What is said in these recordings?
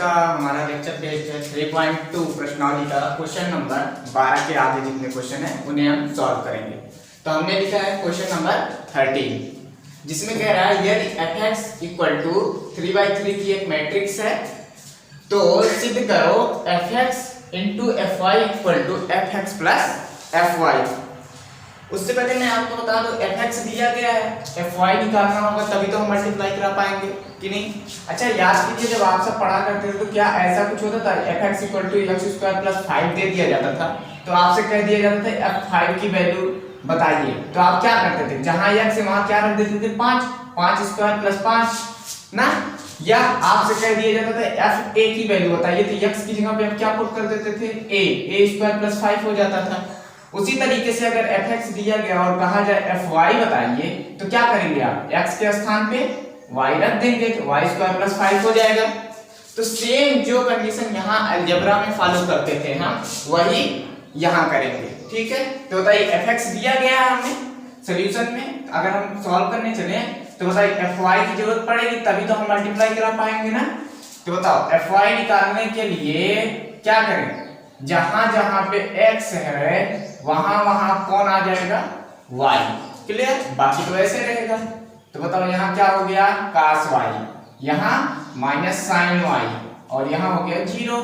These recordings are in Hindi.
का हमारा लेक्चर पेज है 3.2 प्रश्नावली का क्वेश्चन नंबर 12 के आगे जितने क्वेश्चन है उन्हें हम सॉल्व करेंगे। तो हमने लिखा है क्वेश्चन नंबर 13 जिसमें कह रहा है यदि fx इक्वल टू 3/3 की एक मैट्रिक्स है तो सिद्ध करो fx into fy equal to fx plus fy। उससे पहले मैं आपको बता दूं fx दिया गया है, fy निकालना होगा तभी तो हम मल्टीप्लाई करा पाएंगे कि नहीं। अच्छा याद कीजिए जब आप सब पढ़ा करते थे तो क्या ऐसा कुछ होता था fx equal to x² plus 5 दे दिया जाता था तो आपसे कह दिया जाता था f5 की वैल्यू बताइए, तो आप क्या करते थे जहां x है वहां क्या रख देते थे 5 प्लस 5 ना, या आपसे कह दिया जाता था fa की वैल्यू बताइए तो x की जगह पे हम क्या पुट कर देते थे a² प्लस 5 हो जाता था। उसी तरीके से अगर fx दिया गया और कहा जाए fy बताइए तो क्या करेंगे आप x के स्थान पे y रख देंगे तो y² प्लस 5 हो जाएगा। तो सेम जो कंडीशन यहाँ अलजेब्रा में फॉलो करते थे हम वही यहाँ करेंगे, ठीक है। तो बताइए fx दिया गया है हमें सॉल्यूशन में, अगर हम सॉल्व करने चले तो बताइए fy की जरूरत पड़ेगी तभी तो हम मल्टीप्लाई करा पाएंगे ना। तो बताओ fy निकालने के लिए क्या करें, जहां जहां पे x है वहां वहां कौन आ जाएगा y, क्लियर, बाकी तो ऐसे रहेगा। तो बताओ यहाँ क्या हो गया cos y, यहाँ माइनस sin y और यहाँ हो गया 0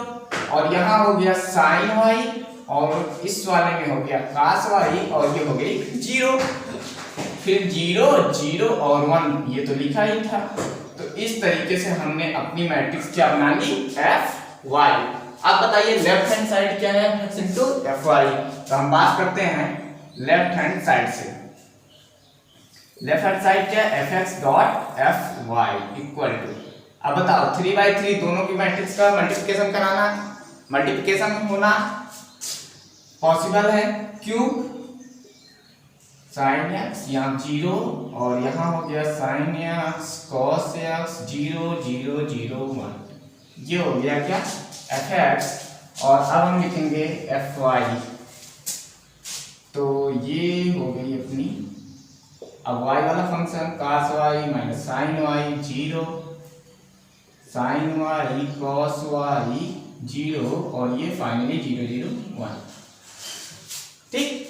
और यहाँ हो गया sin y और इस वाले में हो गया cos y और ये हो गई 0, फिर 0 0 और 1 ये तो लिखा ही था। तो इस तरीके से हमने अपनी मैट्रिक्स क्या बना ली fy। अब बताइए लेफ्ट हैंड साइड क्या है x इनटू fy। तो हम बात करते हैं लेफ्ट हैंड साइड से। लेफ्ट हैंड साइड क्या है fx dot fy equal to, अब बताओ 3/3 दोनों की मैट्रिक्स का मल्टीप्लिकेशन कराना, मल्टीप्लिकेशन होना पॉसिबल है, क्यों sin x यहाँ 0 और यहाँ हो गया sin x cos x 0 0 0 1, ये हो गया क्या fx और अब हम लिखेंगे fy। तो ये हो गई अपनी अब y वाला function cos y minus sin y 0 sin y cos y 0 और ये फाइनली 0 0 1, ठीक।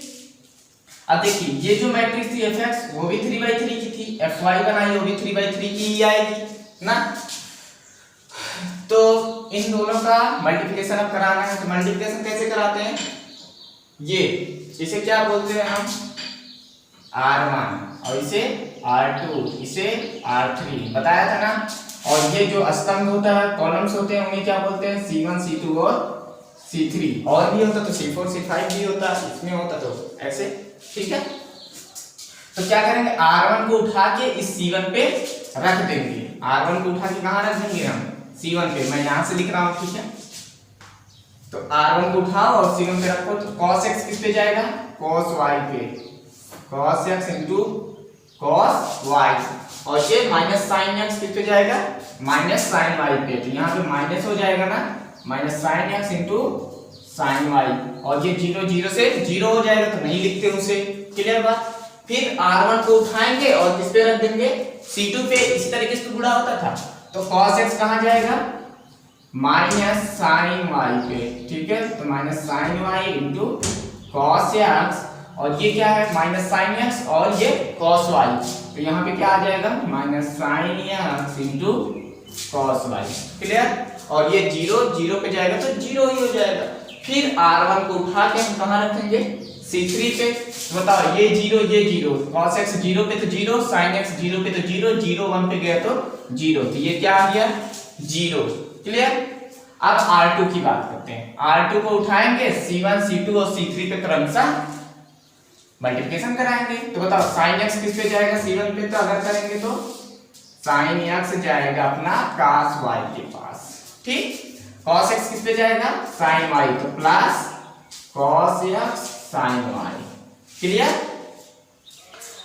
अब देखिए ये जो मैट्रिक्स थी fx वो भी 3/3 की थी, fy बनाई वो भी 3/3 की ही आएगी ना। तो इन दोनों का मल्टीप्लिकेशन अब कराना है तो मल्टीप्लिकेशन कैसे कराते हैं, ये इसे क्या बोलते हैं हम r1 और इसे r2 इसे r3 बताया था ना। और ये जो स्तंभ होता है कॉलम्स होते हैं उन्हें क्या बोलते हैं c1 c2 और c3, और भी होता तो c4 c5 भी होता, इसमें होता तो ऐसे, ठीक है। तो क्या करेंगे r1 को उठा के इस c1 पे रख देंगे, r1 को उठा के कहां रख देंगे हम c1 पे, मैं यहां से लिख रहा हूं, ठीक है। तो r1 को उठाओ और c1 पे रखो तो cos x किस पे जाएगा cos y पे, cos x into cos y और ये माइनस sin x किस पे जाएगा माइनस sin y पे, तो यहाँ पे माइनस हो जाएगा ना minus sin x into sin y और ये 0 0 से 0 हो जाएगा तो नहीं लिखते उसे, क्लियर बात। फिर r1 को उठाएंगे और किस पे रख देंगे c2 पे, इसी तरीके से गुणा होता था तो cos x कहां जाएगा माइनस sin y पे, ठीक है। तो minus sin y into cos x और ये क्या है माइनस sin x और ये cos y, तो यहाँ पे क्या आ जाएगा minus sin x into cos y, clear. और ये 0 0 पे जाएगा तो 0 ही हो जाएगा। फिर r1 को उठा के हम कहाँ रखेंगे c3 पे, बताओ ये 0 ये 0 cos x 0 पे तो 0 sin x 0 पे तो 0 0 1 पे गया तो 0, तो ये क्या आ गया 0, क्लियर। अब r2 की बात करते हैं, r2 को उठाएंगे c1 c2 और c3 पे क्रमशः मल्टीप्लिकेशन कराएंगे। तो बताओ sin x किस पे जाएगा c1 पे, तो अगर करेंगे तो sin x जाएगा अपना cos y के पास, ठीक। cos x किस पे जाएगा sin y तो plus cos x sin y, clear.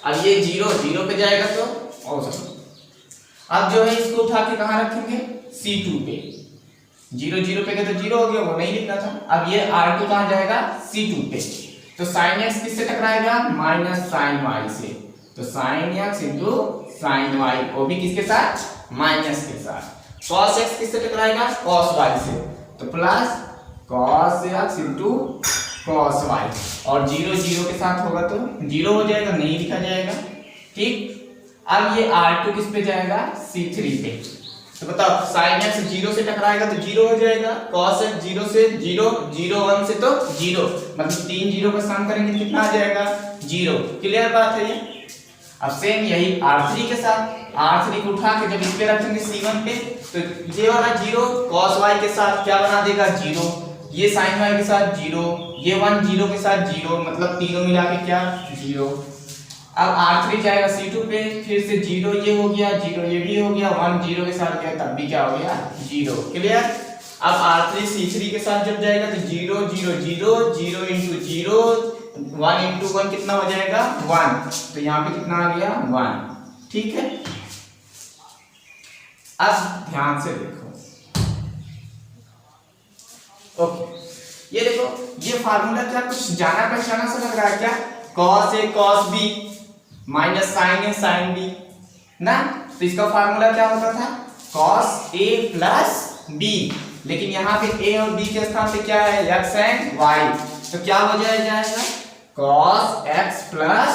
अब ये 0 0 पे जाएगा तो अब जो है इसको उठा के कहां रखेंगे c2 पे, 0 0 पे गया तो 0 हो गया वो नहीं लिखना था। अब ये r2 कहां जाएगा c2 पे, तो sin x किससे टकराएगा माइनस sin y से, तो sin x into sin y वो भी किसके साथ माइनस के साथ। cos x किससे टकराएगा, cos y से, तो plus cos x into cos y, और 0 0 के साथ होगा तो 0 हो जाएगा, नहीं लिखा जाएगा। ठीक, अब ये R2 किस पे जाएगा, C3 पे, तो बताओ sin x 0 से टकराएगा तो 0 हो जाएगा, cos x 0 से 0, 0 1 से तो 0, मतलब 3 0 का सम करेंगे कितना आ जाएगा, 0। क्लियर बात है ये। अब सेम यही R3 के साथ, R3 को उठा के जब इस पे रखेंगे C1 पे, तो ये वाला 0 cos y के साथ क्या बना देगा, 0, ये sin y के साथ 0, ये 1 0 के साथ 0, मतलब तीनों मिला के क्या, 0। अब R3 जाएगा C2 पे, फिर से 0 ये हो गया, 0 ये भी हो गया, 1 0 के साथ गया तब भी क्या हो गया, 0। क्लियर। अब R3 C3 के साथ जब जाएगा तो 0 0 0, 0 इंटू 0, 1 इंटू 1 कितना हो जाएगा, 1, तो यहाँ पे कितना आ गया, 1। ठीक है, अब ध्यान से देखो, ओके, ये देखो ये फार्मूला क्या कुछ जाना पहचाना सा लग रहा है क्या, cos a cos b minus sin a sin b ना, तो इसका फार्मूला क्या होता था, cos a प्लस b, लेकिन यहाँ पे a और b के स्थान पे क्या है, x एंड y, तो क्या हो जाएगा, cos x plus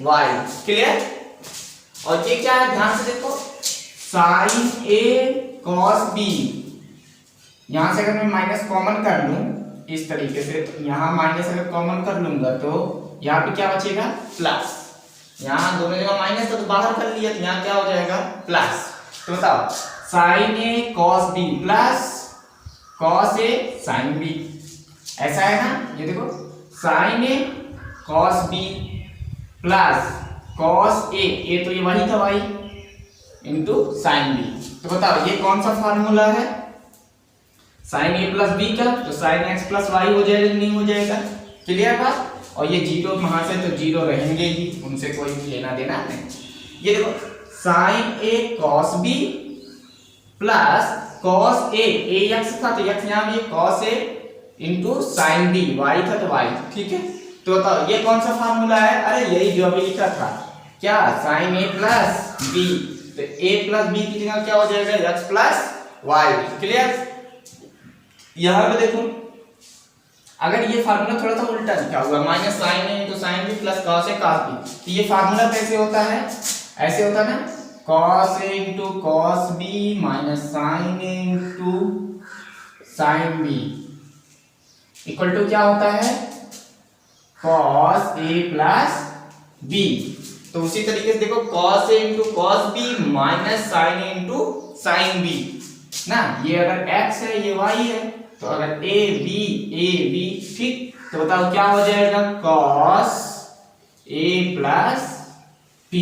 y। Clear. और ये क्या है, ध्यान से देखो, sin a cos b, यहां से अगर मैं माइनस कॉमन कर लूं इस तरीके से, तो यहां माइनस अगर कॉमन कर लूंगा तो यहाँ पे क्या बचेगा, प्लस, यहाँ दोनों जगह माइनस तो बाहर कर लिया, तो यहाँ क्या हो जाएगा, प्लस। तो बताओ sin a cos b plus cos a sin b, ऐसा है ना, ये देखो sin a cos b plus cos a तो ये वही था y इंटू sin b, तो बताओ ये कौन सा फार्मूला है, sin a प्लस b का, तो sin x प्लस y हो जाएगा, नहीं हो जाएगा। क्लियर बात। और ये 0 वहां से तो 0 रहेंगे ही, उनसे कोई लेना देना नहीं। ये देखो sin a cos b plus cos a x था तो x यहाँ भी cos a into sin b, y था तो y। ठीक है, तो बताओ ये कौन सा फार्मूला है, अरे यही जो अभी लिखा था, क्या, sin a प्लस b, तो a प्लस b की जगह क्या हो जाएगा, x प्लस y। क्लियर। यहां पे देखो अगर ये फार्मूला थोड़ा सा उल्टा लिखा हुआ, minus sine A into sine B plus cos A cos B, तो ये फार्मूला कैसे होता है, ऐसे होता है ना, cos A into cos B minus sine A into sine B equal to क्या होता है, कॉस ए प्लस बी। तो उसी तरीके से देखो cos A into cos B minus sine A into sine B ना, ये अगर x है ये y है, तो अगर a b, ठीक, तो बताओ क्या हो जाएगा, cos a plus b।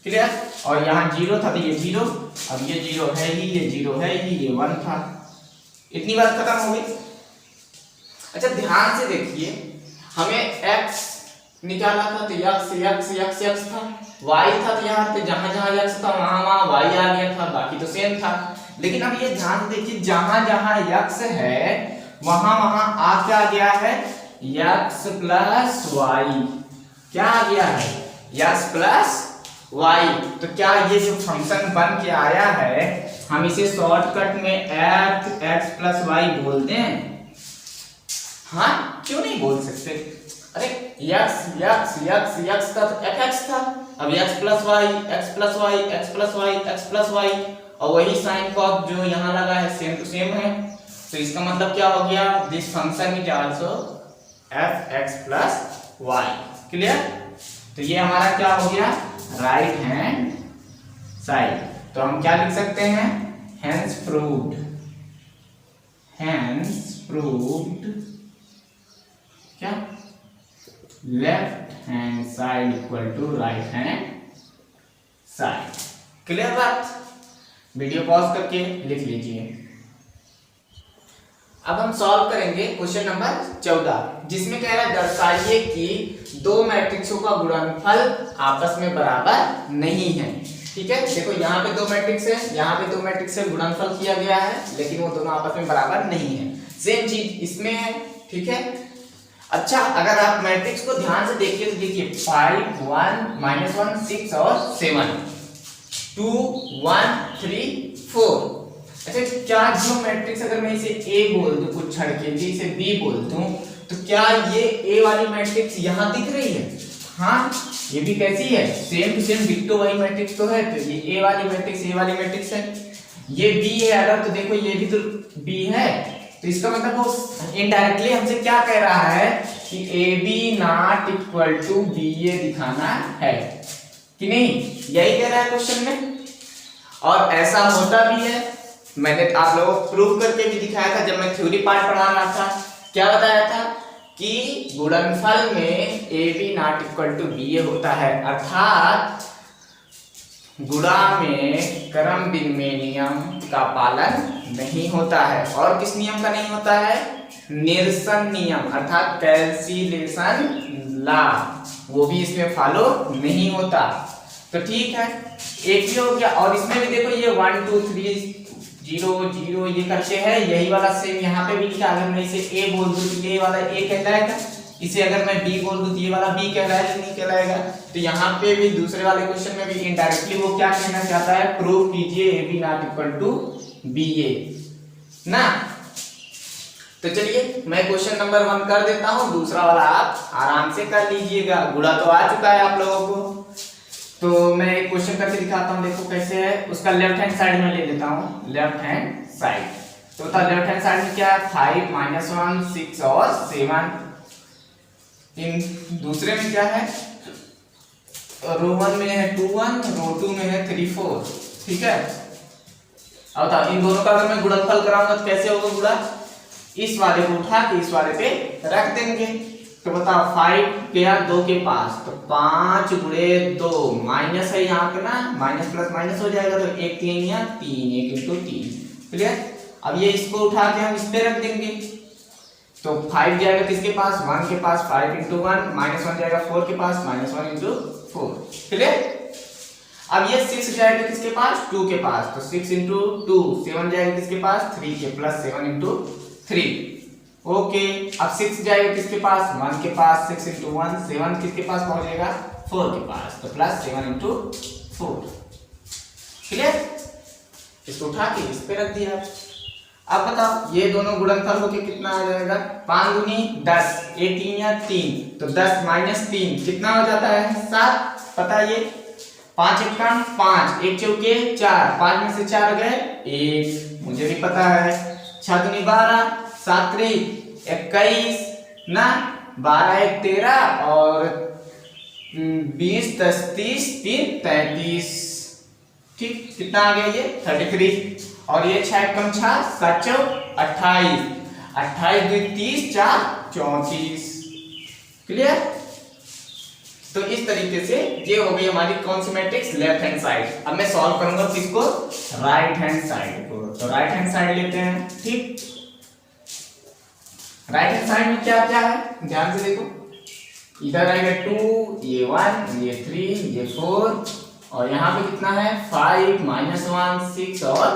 Clear. और यहाँ 0 था तो ये 0, अब ये 0 है ही, ये 0 है ही, ये 1 था। इतनी बात खत्म हो गई। अच्छा ध्यान से देखिए, हमें x निकाला था तो x था, y था तो यहाँ पे जहां जहां x था वहां y आ गया था, बाकी तो सेम था। लेकिन अब ये ध्यान देखिए, जहां जहां x है वहां वहां आ क्या गया है, x प्लस y, क्या आ गया है, x प्लस y। तो क्या ये जो फंक्शन बन के आया है, हम इसे शॉर्टकट में x प्लस y बोलते हैं, हाँ क्यों नहीं बोल सकते। अरे x था तो fx था, अब x प्लस y, और वही साइन कॉस जो यहाँ लगा है सेम टू सेम है, तो इसका मतलब क्या हो गया, this function is also fx plus y। Clear. तो ये हमारा क्या हो गया, राइट हैंड साइड। तो हम क्या लिख सकते हैं, हेंस प्रूव्ड क्या, left hand side equal to right hand side. Clear बात। वीडियो पॉज करके लिख लीजिए। अब हम सॉल्व करेंगे क्वेश्चन नंबर 14, जिसमें कह रहा है दर्शाइए कि दो मैट्रिक्सों का गुणनफल आपस में बराबर नहीं है। ठीक है, देखो यहाँ पे दो मैट्रिक्स है, यहाँ पे दो मैट्रिक्स से गुणनफल किया गया है, लेकिन वो दोनों आपस में बराबर नहीं है। सेम चीज इसमें है। ठीक है। अच्छा, अगर आप मैट्रिक्स को ध्यान से देखिए तो देखिए 5 1 -1 6 और 7 2 1 3 4, अच्छा, क्या जो मैट्रिक्स अगर मैं इसे ए बोल दूं कुछ छड़ के जी इसे बी बोल दूं, तो क्या ये ए वाली मैट्रिक्स यहाँ दिख रही है? हाँ, ये भी कैसी है? सेम टू सेम डिक्टो वाली मैट्रिक्स तो है। तो ये ए वाली मैट्रिक्स ए वाली मैट्रिक्स है, ये बी है अगर, तो देखो ये भी तो बी है। तो इसका मतलब वो इनडायरेक्टली हमसे क्या कह रहा है कि A B not equal to B A दिखाना है कि नहीं, यही कह रहा है क्वेश्चन में। और ऐसा होता भी है, मैंने आप लोगों को प्रूव करके भी दिखाया था जब मैं थ्योरी पार्ट पढ़ा रहा था। क्या बताया था कि गुणनफल में A B not equal to B A होता है, अर्थात गुणा में क्रम विनिमय नियम का पालन नहीं होता है। और किस नियम का नहीं होता है? निरसन नियम, अर्थात कैंसिलेशन लॉ, वो भी इसमें फॉलो नहीं होता। तो ठीक है, एक ही हो गया। और इसमें भी देखो ये 1 2 3 0 0 ये करके है, यही वाला सेम यहाँ पे भी लिखा। अगर मैं इसे ए बोल दूं तो ये वाला ए कहलाएगा, इसे अगर मैं बी बोल दूं तो ये वाला बी कहलाएगा नहीं कहलाएगा। तो यहाँ पे भी दूसरे वाले क्वेश्चन में भी इनडायरेक्टली वो क्या कहना चाहता है, प्रूव कीजिए A B not equal to B A ना। तो चलिए मैं क्वेश्चन नंबर 1 कर देता हूँ, दूसरा वाला आप आराम से कर लीजिएगा। गुणा तो आ चुका है आप लोगों को, तो मैं एक क्वेश्चन करके दिखाता हूँ, देखो कैसे है। उसका लेफ्ट हैंड साइड में ले लेता हूँ, लेफ्ट हैंड साइड। तो बता लेफ्ट हैंड साइड में क्या है, 5 -1 6 और 7। इन दूसरे में क्या है, रो 1 में है 2 1, रो 2 में है 3 4, ठीक है। अब बताओ इन दोनों का अगर मैं गुणनफल कराऊंगा तो कैसे होगा गुणा, इस वाले को उठा के इस वाले पे रख देंगे। तो बताओ 5 गया 2 के पास, तो 5 गुणे 2 माइनस है यहाँ पे ना, माइनस प्लस माइनस हो जाएगा, तो 1 3 या 3 1 इंटू 3, क्लियर। अब ये इसको उठा के हम इस पे रख देंगे, तो 5 जाएगा किसके पास, 1 के पास, 5 इंटू 1 -1 जाएगा 4 के पास, -1 इंटू 4, क्लियर। अब ये 6 जाएगा किसके पास, 2 के पास, तो 6 इंटू 2 7 जाएगा किसके पास, 3 के प्लस 7 इंटू 3, ओके। अब 6 जाएगा किसके पास, 1 के पास, 6 इंटू 1 7 किसके पास पहुंचेगा, 4 के पास, तो प्लस 7 इंटू 4, क्लियर। इसको उठा के इस पे रख दिया। अब बताओ ये दोनों गुणनफल होके कितना आ जाएगा, 5 दूनी 10, 1 3 या 3, तो 10 माइनस 3 कितना हो जाता है, 7। पता है ये 5 1 5, 1 चौके 4, 5 में से 4 गए 1, मुझे भी पता है। 6 दूनी 12, 7 3 21 ना, 12 1 13 और 20 10 30 3 33, ठीक। कितना आ गया ये 33, और ये 6 कम 6 7 4 28, 28 2 30 4 34, क्लियर। तो इस तरीके से ये हो गई हमारी कौन सी मैट्रिक्स, लेफ्ट हैंड साइड। अब मैं सॉल्व करूंगा किसको, राइट हैंड साइड को। तो राइट हैंड साइड लेते हैं, ठीक। राइट हैंड साइड में क्या क्या है ध्यान से देखो, इधर आएगा 2, ये 1, ये 3, ये 4, और यहाँ पे कितना है 5 -1 6 और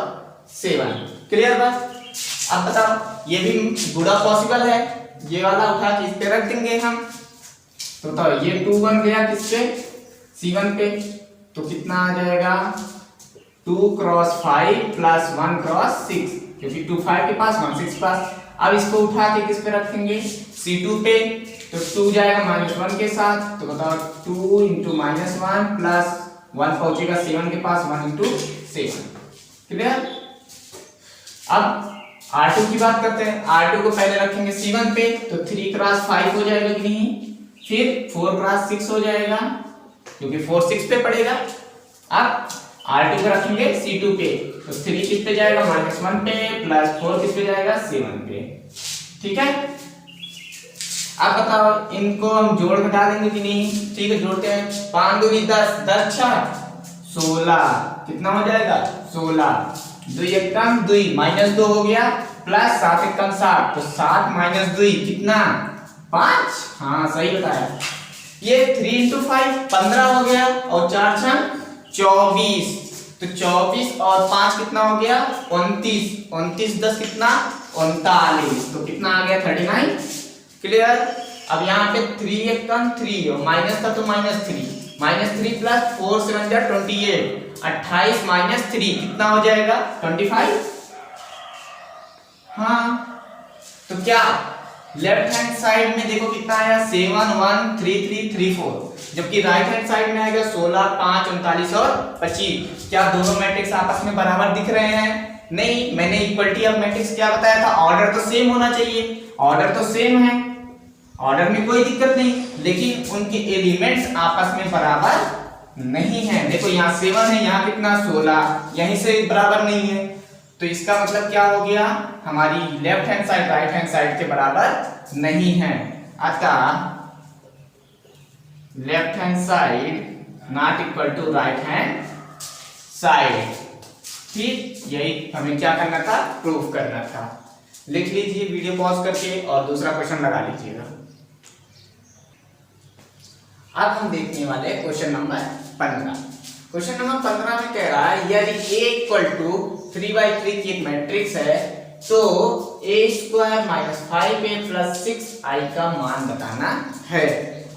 7, क्लियर बात। अब बताओ ये भी गुणा पॉसिबल है, ये वाला उठा के इस पे रख देंगे हम। तो बताओ ये 2 1 गया किस पे, C1 पे, तो कितना आ जाएगा 2 क्रॉस 5 प्लस 1 क्रॉस 6, क्योंकि 2 5 के पास 1 6 पास। अब इसको उठा के किस पे रखेंगे, C2 पे, तो 2 जाएगा -1 के साथ, तो बताओ 2 इंटू -1 प्लस 1 पहुंचेगा 7 के पास, 1 इंटू 7, क्लियर। अब R2 की बात करते हैं, R2 को पहले रखेंगे C1 पे, तो 3 क्रॉस 5 हो जाएगा कि नहीं, फिर 4 क्रॉस 6 हो जाएगा, क्योंकि 4 6 पे पड़ेगा। अब R2 को रखेंगे C2 पे, तो 3 किस पे जाएगा, -1 पे, प्लस 4 किस पे जाएगा, 7 पे, ठीक है। अब बताओ इनको हम जोड़ घटा देंगे कि नहीं, ठीक है जोड़ते हैं। 5 दूनी 10, 10 6 16, कितना हो जाएगा 16, 2 1 कम 2 -2 हो गया, प्लस 7 1 कम 7, तो 7 - 2 कितना 5, हाँ सही बताया। ये 3 इंटू 5 15 हो गया, और 4 6 24, तो 24 और 5 कितना हो गया 29, 29 10 कितना 39, तो कितना आ गया 39, क्लियर। अब यहाँ पे 3 1 कम 3, और माइनस था तो -3 प्लस 4 7 28, 28 -3 कितना हो जाएगा 25, हाँ, तो क्या लेफ्ट हैंड साइड में देखो कितना आया 7 1 3 3 3 4, जबकि राइट हैंड साइड में आएगा 16 5 39 और 25। क्या दोनों मैट्रिक्स आपस में बराबर दिख रहे हैं? नहीं, मैंने इक्वलिटी ऑफ मैट्रिक्स क्या बताया था, ऑर्डर तो सेम होना चाहिए, ऑर्डर तो सेम है, ऑर्डर में कोई दिक्कत नहीं, लेकिन उनके एलिमेंट्स आपस में बराबर नहीं है। देखो यहाँ 7 है, यहाँ कितना 16, यहीं से बराबर नहीं है, तो इसका मतलब क्या हो गया, हमारी left hand side right hand side के बराबर नहीं है, अतः left hand side not equal to right hand side. ठीक, यही हमें क्या करना था, प्रूफ करना था। लिख लीजिए वीडियो पॉज करके और दूसरा क्वेश्चन लगा लीजिएगा। अब हम देखने वाले क्वेश्चन नंबर 15। क्वेश्चन नंबर 15 में कह रहा है यदि a इक्वल टू 3/3 की एक मैट्रिक्स है तो a² minus 5a plus 6i का मान बताना है।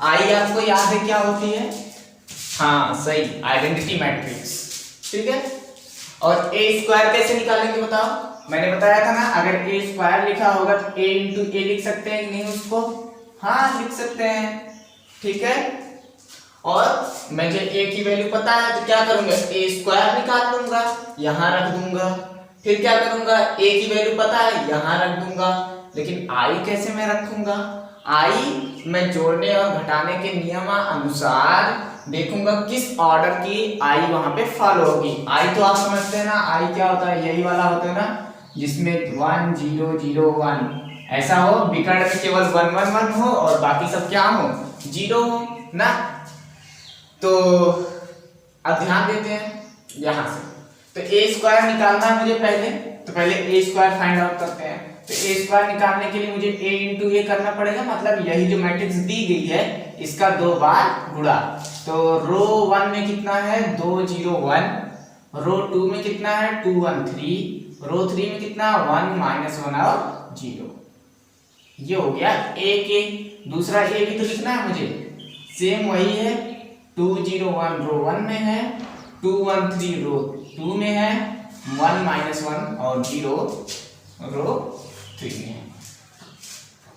i आपको याद है क्या होती है? हाँ सही, आइडेंटिटी मैट्रिक्स। ठीक है, और a² कैसे निकालेंगे बताओ? मैंने बताया था ना, अगर a² लिखा होगा तो a इंटू a लिख सकते हैं कि नहीं उसको? हाँ लिख सकते हैं। ठीक है, और मुझे a की वैल्यू पता है तो क्या करूंगा, a² निकाल लूंगा, यहां रख दूंगा। फिर क्या करूंगा, a की वैल्यू पता है, यहां रख दूंगा। लेकिन i कैसे मैं रखूंगा? i मैं जोड़ने और घटाने के नियमानुसार देखूंगा किस ऑर्डर की i वहां पे फॉलो होगी। i तो आप समझते हैं ना, i क्या होता है, यही वाला होता है ना, जिसमें 1 0 0 1 ऐसा हो, विकर्ण में केवल 1 1 1 हो और बाकी सब क्या हो, 0 हो ना। तो अब ध्यान देते हैं यहां से, तो a² निकालना है मुझे पहले, तो पहले a² फाइंड आउट करते हैं। तो a² निकालने के लिए मुझे a इंटू a करना पड़ेगा, मतलब यही जो मैट्रिक्स दी गई है इसका 2 बार गुणा। तो रो 1 में कितना है 2 0 1, रो 2 में कितना है 2 1 3, रो 3 में कितना 1 माइनस 1 और 0। ये हो गया a के। दूसरा a भी तो लिखना है मुझे, सेम वही है, 2 0 1 रो 1 में है, 2 1 3 रो 2 में है, 1 माइनस 1 और 0 रो 3 में है।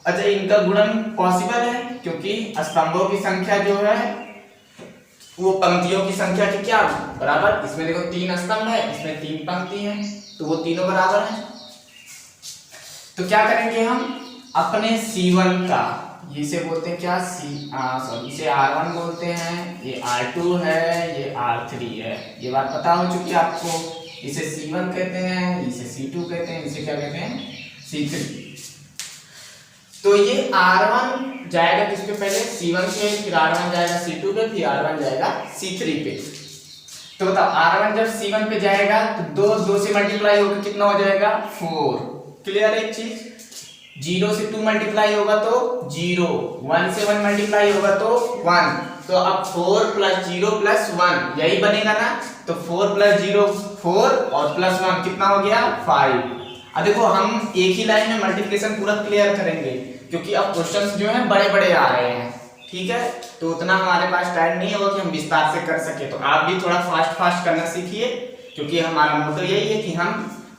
अच्छा, इनका गुणन पॉसिबल है क्योंकि स्तंभों की संख्या जो है वो पंक्तियों की संख्या के क्या बराबर। इसमें देखो 3 स्तंभ है, इसमें 3 पंक्ति है, तो वो तीनों बराबर हैं। तो क्या करेंगे हम अपने C1 का, इसे बोलते हैं क्या इसे R1 बोलते हैं, ये R2 है, ये R3 है, ये बात पता हो चुकी है आपको। इसे C1 कहते हैं, इसे C2 कहते हैं, इसे क्या कहते हैं C3। तो ये R1 जाएगा किस पे, पहले C1 पे, फिर R1 जाएगा C2 पे, फिर R1 जाएगा C3 पे। तो बताओ R1 जब C1 पे जाएगा तो 2 से मल्टीप्लाई होकर कितना हो जाएगा 4। क्लियर है एक चीज? 0 से 2 मल्टीप्लाई होगा तो 0, 1 से 1 मल्टीप्लाई होगा तो 1। तो अब 4 प्लस 0 प्लस 1 यही बनेगा ना। तो 4 प्लस 0 4 और प्लस 1 कितना हो गया 5। अब देखो हम एक ही लाइन में मल्टीप्लिकेशन पूरा क्लियर करेंगे क्योंकि अब क्वेश्चंस जो हैं बड़े बड़े आ रहे हैं। ठीक है, तो उतना हमारे पास टाइम नहीं होगा कि हम विस्तार से कर सके। तो आप भी थोड़ा फास्ट करना सीखिए क्योंकि हमारा मोटो यही है कि हम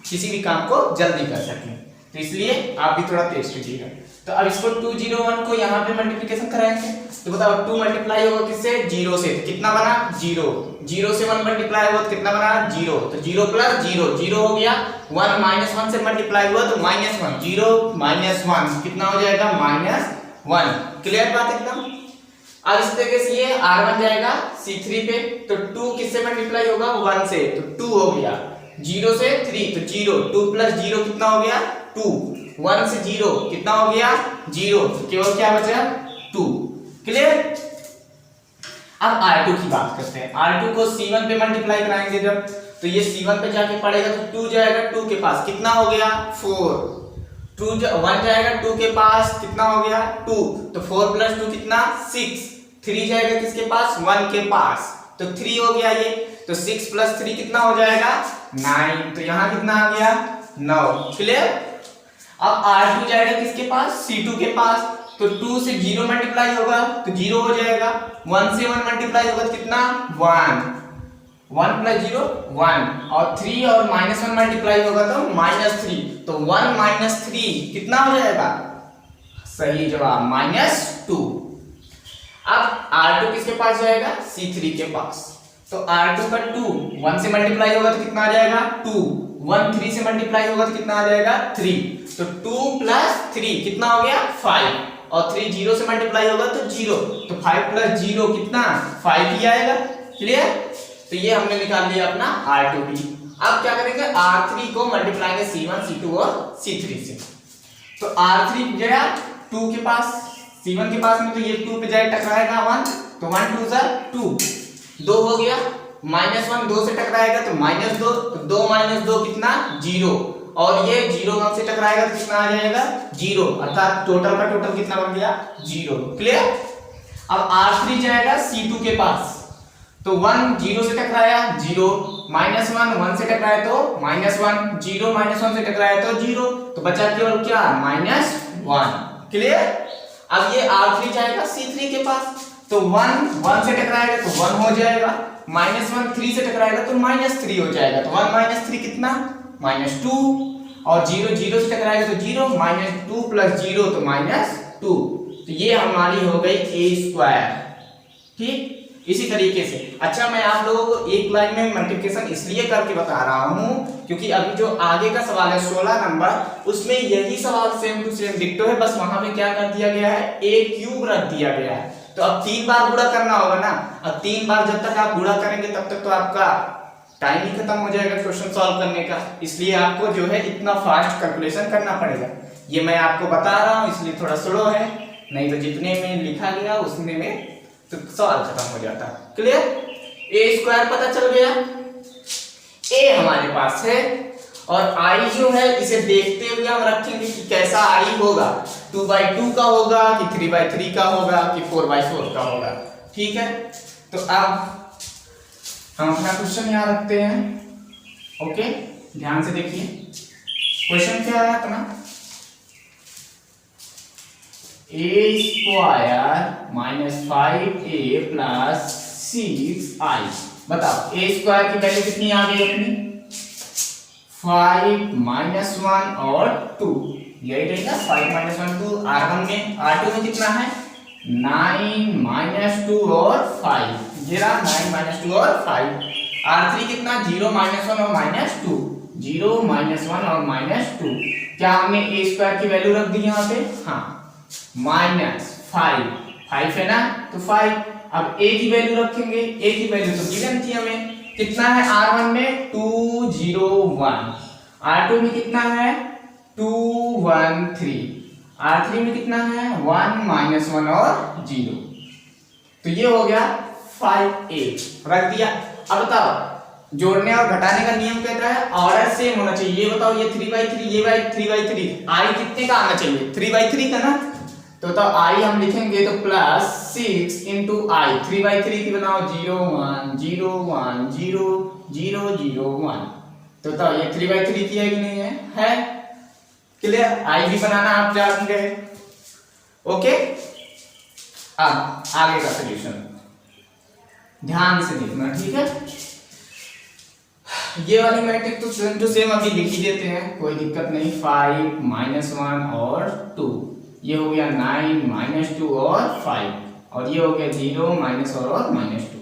किसी भी काम को जल्दी कर सकें, तो इसलिए आप भी थोड़ा तेज कीजिएगा। तो अब इसको 2 0 1 को यहाँ पे मल्टीप्लिकेशन कराएंगे। तो बताओ 2 मल्टीप्लाई होगा किससे 0 से, तो कितना बना 0। 0 से 1 मल्टीप्लाई हुआ तो कितना बना 0, तो 0 प्लस 0 0 हो गया। 1 माइनस 1 से मल्टीप्लाई हुआ तो -1, 0 माइनस 1 कितना हो जाएगा -1। क्लियर बात एकदम। अब इस तरीके से ये R1 जाएगा C3 पे, तो 2 किससे मल्टीप्लाई होगा 1 से, तो 2 हो गया। 0 से 3 तो 0, 2 प्लस 0 कितना हो गया 2, 1 से 0 कितना हो गया 0, तो केवल क्या बचा 2। क्लियर। अब R2 की बात करते हैं। R2 को C1 पे मल्टीप्लाई कराएंगे जब, तो ये C1 पे जाके पड़ेगा तो 2 जाएगा 2 के पास कितना हो गया 4, 1 जाएगा 2 के पास कितना हो गया 2, तो 4 प्लस 2 कितना 6, 3 जाएगा किसके पास 1 के पास, तो 3 हो गया ये। तो 6 प्लस 3 कितना हो जाएगा 9, तो यहाँ कितना आ गया 9। क्लियर। अब R2 जाएगा किसके पास C2 के पास, तो 2 से 0 मल्टीप्लाई होगा तो 0 हो जाएगा। 1 से 1 मल्टीप्लाई होगा तो कितना 1, 1 प्लस 0 1 और 3 और -1 मल्टीप्लाई होगा तो -3, तो 1 - 3 कितना हो जाएगा? सही जवाब -2। अब R2 किसके पास जाएगा? C3 के पास। तो R2 का 2 1 से मल्टीप्लाई होगा तो कितना आ जाएगा? 2। 1 3 से मल्टीप्लाई होगा तो कितना आ जाएगा? 3। तो 2 + 3 कितना हो गया? 5। और 3 0 से मल्टीप्लाई होगा तो 0, तो 5 + 0 कितना? 5 ही आएगा। क्लियर? तो ये हमने निकाल लिया अपना R2 भी। अब क्या करेंगे? R3 को मल्टीप्लाई C1 C2 और C3 से। तो R3 गया 2 के पास, C1 के पास में, तो ये 2 पे जाए टकराएगा 1, तो 1 2 ज़ा 2, 2 हो गया। -1 2 से टकराएगा तो -2, तो 2 - 2 कितना? 0, और ये 0 1 से टकराएगा तो कितना आ जाएगा? 0, अर्थात टोटल का टोटल कितना बन गया? 0। क्लियर? अब R3 जाएगा C2 के पास, तो 1 0 से टकराया 0, -1 1 से टकराया तो -1, 0 -1 से टकराया तो 0, तो बचा केवल क्या? -1। क्लियर? अब ये R3 जाएगा C3 के पास, तो 1 1 से टकराएगा तो 1 हो जाएगा, -1 3 से टकराएगा तो -3 हो जाएगा, तो 1 - 3 कितना? -2, और 0 0 से टकराएगा तो 0, -2 + 0 तो -2। तो ये हमारी हो गई A²। ठीक, इसी तरीके से। अच्छा, मैं आप लोगों को एक लाइन में मल्टीप्लिकेशन इसलिए करके बता रहा हूं क्योंकि अभी जो आगे का सवाल है 16 नंबर, उसमें यही सवाल सेम टू सेम डिक्टो है, बस वहां पे क्या कर दिया गया है? A³ रख दिया गया है। तो अब 3 बार गुणा करना होगा ना। अब 3 बार जब तक आप गुणा करेंगे तब तक तो आपका टाइम ही खत्म हो जाएगा क्वेश्चन सॉल्व करने का, इसलिए आपको जो है इतना फास्ट कैलकुलेशन करना पड़ेगा। ये मैं आपको बता रहा हूं इसलिए थोड़ा स्लो है, नहीं तो जितने में लिखा गया उसने में तो सवाल खत्म हो जाता। क्लियर? A² पता चल गया, A हमारे पास है, और I जो है इसे देखते हुए हम रखेंगे कि कैसा I होगा, 2/2 का होगा कि 3/3 का होगा कि 4/4 का होगा। ठीक है, तो अब हम अपना क्वेश्चन यहाँ रखते हैं। ओके, ध्यान से देखिए क्वेश्चन क्या है अपना। A² - 5A + 6I। बताओ A² की वैल्यू कितनी आ गई अपनी? 5 -1 और 2, यही रहेगा 5 -1 2। R1 में, R2 में कितना है? 9 - 2 और 5, ये रहा 9 - 2 और 5। R3 कितना? 0 -1 और -2, 0 -1 और -2। क्या हमने A² की वैल्यू रख दी यहाँ पे? हाँ, -5, 5 है ना, तो 5। अब A की वैल्यू रखेंगे, A की वैल्यू तो गिवन थी हमें, कितना है? R1 में 201, R2 में कितना है? 213, R3 में कितना है? 1 -1 और 0, तो ये हो गया 5A रख दिया। अब बताओ, जोड़ने और घटाने का नियम कहता है ऑर्डर सेम होना चाहिए। ये बताओ, ये 3/3, ये 3/3, I कितने का आना चाहिए? 3/3 का ना, तो बताओ I हम लिखेंगे तो +6 × I, 3/3 की बनाओ 0 1 0 1 0 0 0 1, तो बताओ ये 3/3 की है कि नहीं है? है। क्लियर? I भी बनाना आप जान गए। ओके, अब आगे का सॉल्यूशन ध्यान से देखना, ठीक है? ये वाली मैट्रिक्स तो सेम टू सेम अभी लिख ही देते हैं, कोई दिक्कत नहीं। 5 -1 और 2, ये हो गया 9 -2 और 5, और ये हो गया 0 -4 और -2,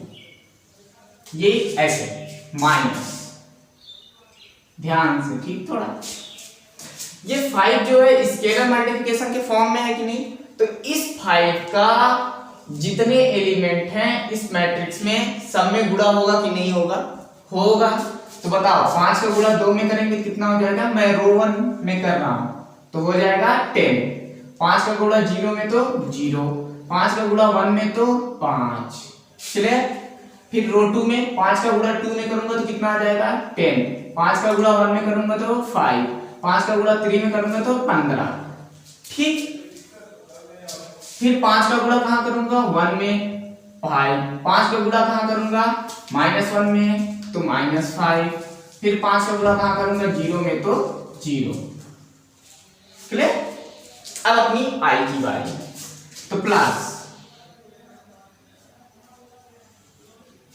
ये ऐसे माइनस। ध्यान से, ठीक, थोड़ा ये 5 जो है स्केलर मल्टीप्लिकेशन के फॉर्म में है कि नहीं? तो इस 5 का जितने एलिमेंट हैं इस मैट्रिक्स में सब में गुणा होगा कि नहीं होगा? होगा। तो बताओ 5 का गुणा 2 में करेंगे कितना हो जाएगा? मैं रो 1 में कर रहा हूं, तो हो जाएगा 10। 5 का गुणा 0 में तो 0, 5 का गुणा 1 में तो 5। चलिए, फिर रो 2 में 5 का गुणा 2 में करूंगा तो कितना आ जाएगा? 10। 5 का गुणा 1 में करूंगा तो 5, 5 का गुणा 3 में करूंगा तो 15। ठीक, फिर 5 का गुणा कहां करूंगा? 1 में 5, 5 का गुणा कहां करूंगा? -1 में तो -5, फिर 5 का गुणा कहां करूंगा? 0 में तो 0। क्लियर? अब अपनी I की बारी, तो प्लस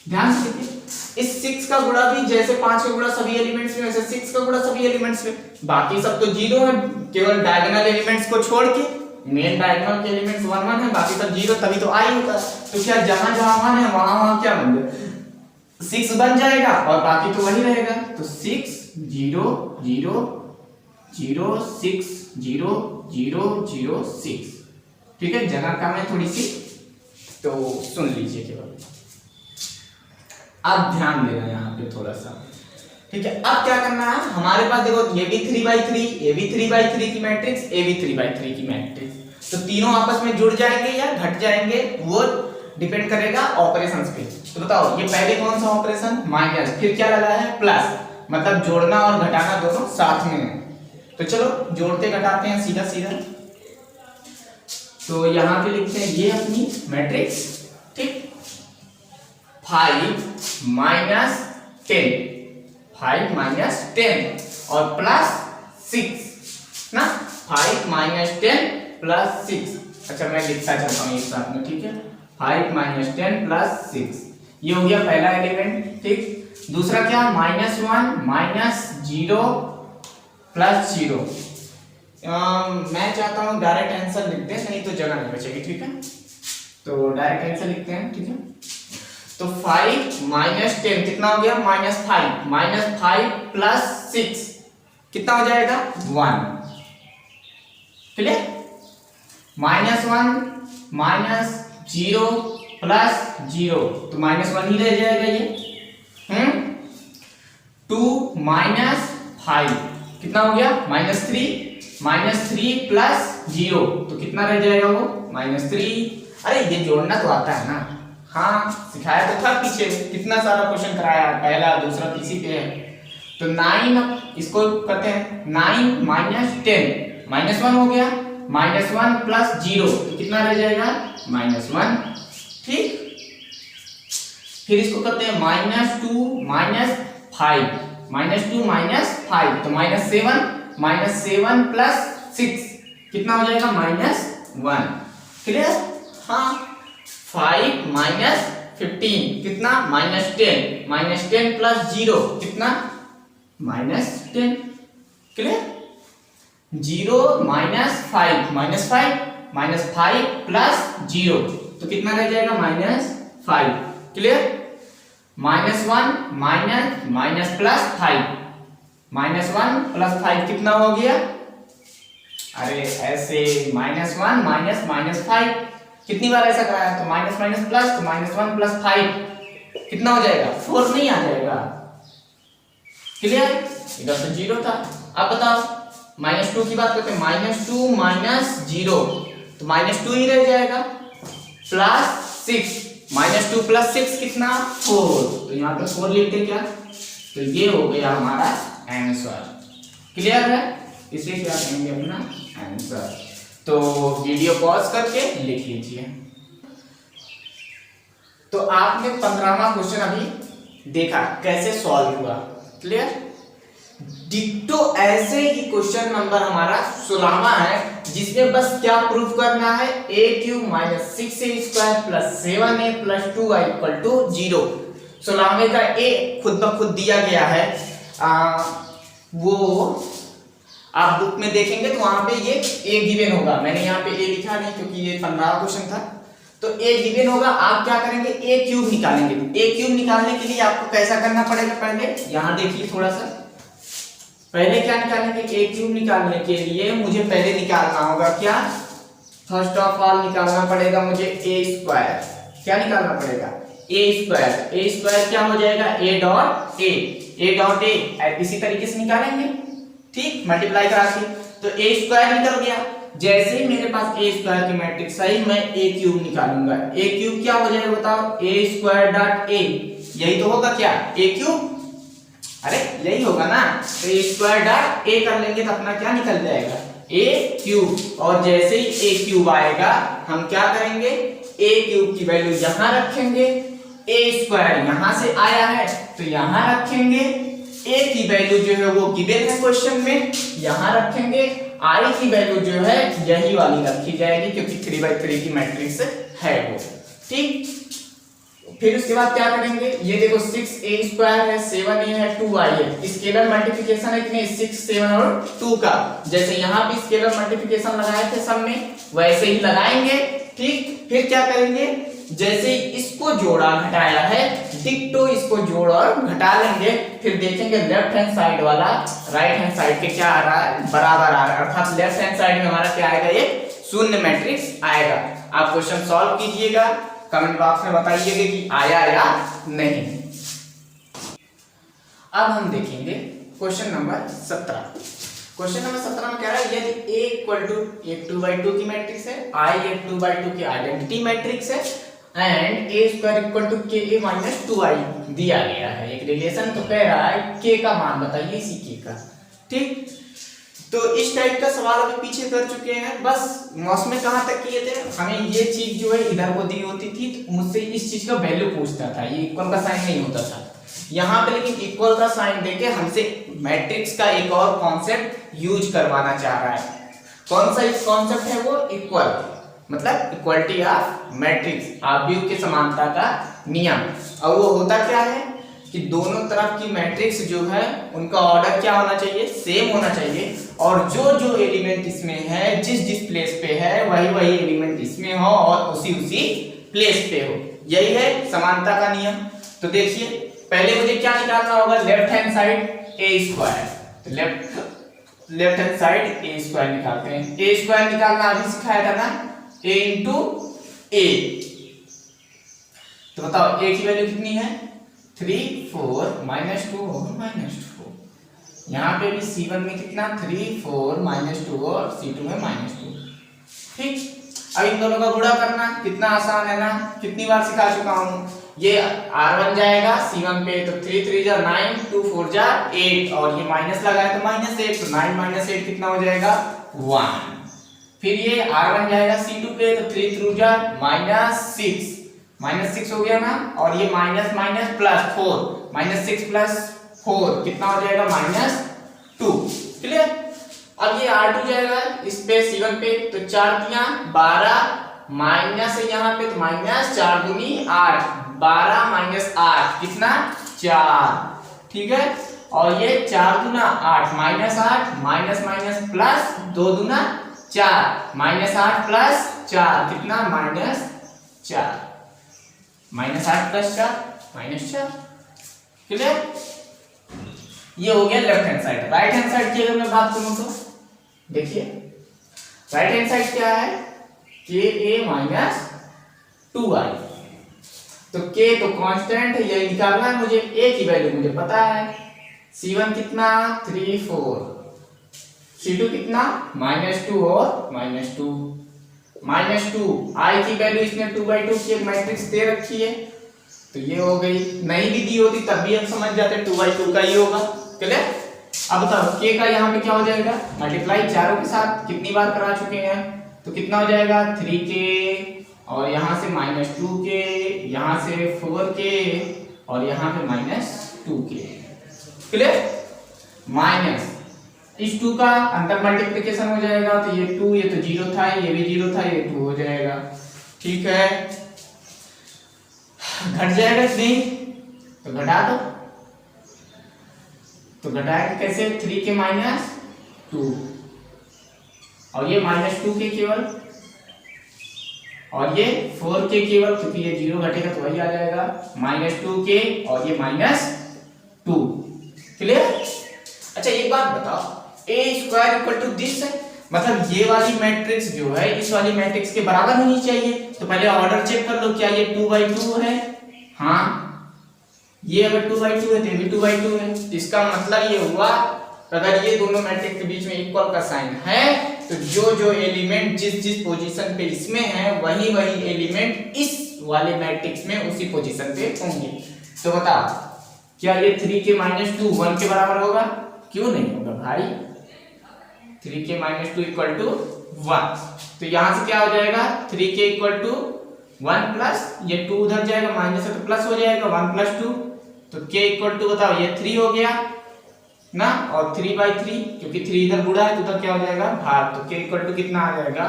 ध्यान से देखिए, इस 6 का गुणा भी जैसे 5 का गुणा सभी एलिमेंट्स में, वैसे 6 का गुणा सभी एलिमेंट्स में। बाकी सब तो 0 है, केवल डायगोनल एलिमेंट्स को छोड़ के। मेन डायगोनल के एलिमेंट्स 1 1 है, बाकी सब 0, तभी तो आई होता है। तो क्या जहां जहां 1 है वहां वहां क्या बन जाएगा, 6 बन जाएगा, और बाकी तो वही रहेगा। तो 6 0 0 0 6 0 0 0 6। ठीक है, जगह कम है थोड़ी सी, तो सुन लीजिए केवल, अब ध्यान देना यहाँ पे थोड़ा सा। ठीक है, अब क्या करना है हमारे पास, देखो ये भी 3/3, ये भी 3/3 की मैट्रिक्स, ये भी 3/3 की मैट्रिक्स, तो तीनों आपस में जुड़ जाएंगे या घट जाएंगे वो डिपेंड करेगा ऑपरेशंस पे। तो बताओ ये पहले कौन सा ऑपरेशन, माइनस, फिर क्या लगा है प्लस, मतलब जोड़ना और घटाना दोनों साथ में है। तो चलो जोड़ते घटाते हैं सीधा सीधा। तो यहां पे लिखते हैं ये अपनी मैट्रिक्स, ठीक, 5 - 10, 5 - 10 और प्लस 6 ना, 5 - 10 प्लस 6। अच्छा मैं लिखता चलता हूँ एक साथ में, ठीक है, 5 - 10 प्लस 6, ये हो गया पहला एलिमेंट। ठीक, दूसरा क्या, -1 -0 प्लस 0। मैं चाहता हूँ डायरेक्ट आंसर लिख दें, नहीं तो जगह नहीं बचेगी। ठीक है, तो डायरेक्ट आंसर लिखते हैं। ठीक है, तो 5 - 10 कितना हो गया, -5 -5 प्लस 6 कितना हो जाएगा, 1। क्लियर, -1 -0 प्लस 0, तो -1 ही रह जाएगा ये। 2 - 5 कितना हो गया, -3 प्लस 0, तो कितना रह जाएगा वो, -3। अरे ये जोड़ना तो आता है ना, हाँ सिखाया तो था पीछे, कितना सारा क्वेश्चन कराया, पहला दूसरा तीसरी पे है। तो 9, इसको करते हैं 9 - 10, -1 हो गया, -1 प्लस 0, तो कितना रह जाएगा, -1। ठीक, फिर इसको करते हैं -2 - 5, -2 - 5, तो -7 प्लस 6 कितना हो जाएगा, -1। क्लियर, हाँ 5 - 15 कितना, -10, -10 प्लस 0 कितना, -10। क्लियर, 0 - 5 प्लस 0, तो कितना रह जाएगा, -5। क्लियर, -1 प्लस 5, -1 प्लस 5 कितना हो गया, अरे ऐसे -1 -5 कितनी बार ऐसा कराया, तो माइनस प्लस, तो -1 प्लस 5 कितना हो जाएगा, 4 नहीं आ जाएगा। क्लियर, इधर तो 0 था। अब बताओ -2 की बात करते हैं, -2 - 0, तो -2 ही रह जाएगा, प्लस 6, -2 प्लस 6 कितना, 4, तो यहाँ पे 4 लिखते क्या, तो ये हो गया हमारा आंसर। क्लियर है, इसे क्या कहेंगे अपना आंसर। तो वीडियो पॉज करके लिख लीजिए। तो आपने 15वां क्वेश्चन अभी देखा कैसे सॉल्व हुआ। क्लियर, डिट्टो ऐसे ही क्वेश्चन नंबर हमारा 16वां है, जिसमें बस क्या प्रूफ करना है, a³ - 6a² + 7a + 2y = 0। 16वें का a खुद ब खुद दिया गया है, वो आप बुक में देखेंगे तो वहां पे ये a गिवन होगा। मैंने यहाँ पे a लिखा नहीं क्योंकि ये 15वां क्वेश्चन था, तो a गिवन होगा। आप क्या करेंगे, a³ निकालेंगे। a³ निकालने के लिए आपको कैसा करना पड़ेगा, पहले यहाँ देखिए थोड़ा सा, पहले क्या निकालेंगे, a³ निकालने के लिए मुझे पहले निकालना होगा क्या, फर्स्ट ऑफ ऑल निकालना पड़ेगा मुझे a²। क्या निकालना पड़ेगा, a² क्या हो जाएगा, a.a, इसी तरीके से निकालेंगे। ठीक, मल्टीप्लाई करा के, तो a² निकल गया। जैसे ही मेरे पास a² की मैट्रिक्स आई, मैं a³ निकालूंगा। a³ क्या हो जाएगा बताओ, a².a, यही तो होगा क्या, a³, अरे यही होगा ना, तो a².a कर लेंगे तो अपना क्या निकल जाएगा, a³। और जैसे ही a³ आएगा हम क्या करेंगे, a³ की वैल्यू यहां रखेंगे, a² यहां से आया है तो यहां रखेंगे, a की वैल्यू जो है वो गिवन है क्वेश्चन में, यहां रखेंगे, i की वैल्यू जो है यही वाली रखी जाएगी क्योंकि 3/3 की मैट्रिक्स है वो। ठीक, फिर उसके बाद क्या करेंगे, ये देखो 6a² है, 7a है, 2i है, स्केलर मल्टीप्लिकेशन है कितने 6 7 और 2 का, जैसे यहाँ भी स्केलर मल्टीप्लिकेशन लगाए थे सब में वैसे ही लगाएंगे। ठीक, फिर क्या करेंगे, जैसे इसको जोड़ा घटाया है डिक्टो इसको जोड़ और घटा लेंगे, फिर देखेंगे लेफ्ट हैंड साइड वाला राइट हैंड साइड के क्या आ रहा है, बराबर आ रहा है, अर्थात लेफ्ट हैंड साइड में हमारा क्या आएगा, ये शून्य मैट्रिक्स आएगा। आप क्वेश्चन सॉल्व कीजिएगा, कमेंट बॉक्स में बताइएगा कि आया या नहीं। अब हम देखेंगे क्वेश्चन नंबर 17। क्वेश्चन नंबर 17 में कह रहा है यदि a इक्वल टू एक 2/2 की मैट्रिक्स है, i एक 2/2 की आइडेंटिटी मैट्रिक्स है and a square equal to ka minus 2i दिया गया है एक रिलेशन, तो कह रहा है k का मान बताइए इसी k का। ठीक, तो इस टाइप का सवाल अभी पीछे कर चुके हैं, बस मौसम कहाँ तक किए थे, हमें ये चीज जो है इधर को दी होती थी तो मुझसे इस चीज का वैल्यू पूछता था, ये इक्वल का साइन नहीं होता था यहाँ पे, लेकिन इक्वल का साइन देके हमसे मैट्रिक्स का एक और कॉन्सेप्ट यूज करवाना चाह रहा है। कौन सा इस कॉन्सेप्ट है वो, इक्वल मतलब इक्वलिटी ऑफ मैट्रिक्स, आव्यूह की समानता का नियम। और वो होता क्या है कि दोनों तरफ की मैट्रिक्स जो है उनका ऑर्डर क्या होना चाहिए, सेम होना चाहिए, और जो जो एलिमेंट इसमें है जिस प्लेस पे है वही एलिमेंट इसमें हो और उसी प्लेस पे हो, यही है समानता का नियम। तो देखिए पहले मुझे क्या निकालना होगा, लेफ्ट हैंड साइड a², तो लेफ्ट हैंड साइड a² निकालते हैं। a² निकालना अभी सिखाया था ना, a इंटू a, तो बताओ a की वैल्यू कितनी है 3 4 -2 और -2, यहाँ पे भी c1 में कितना 3 4 -2 और c2 में -2। ठीक, अब इन दोनों का गुणा करना कितना आसान है ना, कितनी बार सिखा चुका हूँ। ये r1 जाएगा c1 पे, तो 3 3 जा 9 2 4 जा 8, और ये माइनस लगा है तो -8, तो 9 - 8 कितना हो जाएगा 1। फिर ये r1 जाएगा c2 पे, तो 3 3 जा -6 हो गया ना, और ये माइनस माइनस प्लस 4, -6 + 4 कितना हो जाएगा -2। क्लियर, अब ये r2 जाएगा इस पे c1 पे, तो 4 तिया 12 माइनस है यहाँ पे, तो -4 दूनी 8, 12 - 8 कितना 4। ठीक है, और ये 4 दूना 8 -8 माइनस माइनस प्लस 2 दूना 4, -8 + 4 कितना -4, -8 + 4 -4। क्लियर, ये हो गया left hand side. Right hand side की अगर मैं बात करूं तो देखिए राइट हैंड साइड क्या है, ka - 2i, तो k तो कांस्टेंट है, यही निकालना है मुझे, a की वैल्यू मुझे पता है, c1 कितना 3 4, c2 कितना -2 और -2, -2 i की वैल्यू इसने 2/2 की एक मैट्रिक्स दे रखी है, तो ये हो गई, नहीं भी दी होती तब भी हम समझ जाते 2/2 का ही होगा। क्लियर, अब बताओ k का यहाँ पे क्या हो जाएगा, मल्टीप्लाई चारों के साथ कितनी बार करा चुके हैं, तो कितना हो जाएगा 3k, और यहाँ से -2k, यहाँ से 4k, और यहाँ पे -2k। क्लियर, माइनस इस 2 का अंदर मल्टीप्लिकेशन हो जाएगा, तो ये 2, ये तो 0 था, ये भी 0 था, ये 2 हो जाएगा। ठीक है, घट जाएगा नहीं तो घटा दो, तो घटाएंगे कैसे, 3k - 2, और ये -2k केवल, और ये 4k केवल, क्योंकि ये 0 घटेगा तो वही आ जाएगा -2k, और ये -2। क्लियर, अच्छा एक बात बताओ, a² = दिस है, मतलब ये वाली मैट्रिक्स जो है इस वाली मैट्रिक्स के बराबर होनी चाहिए, तो पहले ऑर्डर चेक कर लो, क्या ये 2/2 है, हाँ ये अगर 2/2 है तो ये भी 2/2 है, इसका मतलब ये हुआ अगर ये दोनों मैट्रिक्स के बीच में इक्वल का साइन है तो जो एलिमेंट जिस पोजीशन पे इसमें है वही एलिमेंट इस वाले मैट्रिक्स में उसी पोजीशन पे होंगे। तो बताओ क्या ये 3k - 2 1 के बराबर होगा, क्यों नहीं होगा भाई, 3k - 2 = 1, तो यहां से क्या हो जाएगा 3k = 1 प्लस ये 2 उधर जाएगा, माइनस है तो प्लस हो जाएगा 1 + 2, तो k = बताओ ये 3 हो गया ना, और 3/3 क्योंकि 3 इधर बुढ़ा है तो उधर क्या हो जाएगा भाग, तो k = कितना आ जाएगा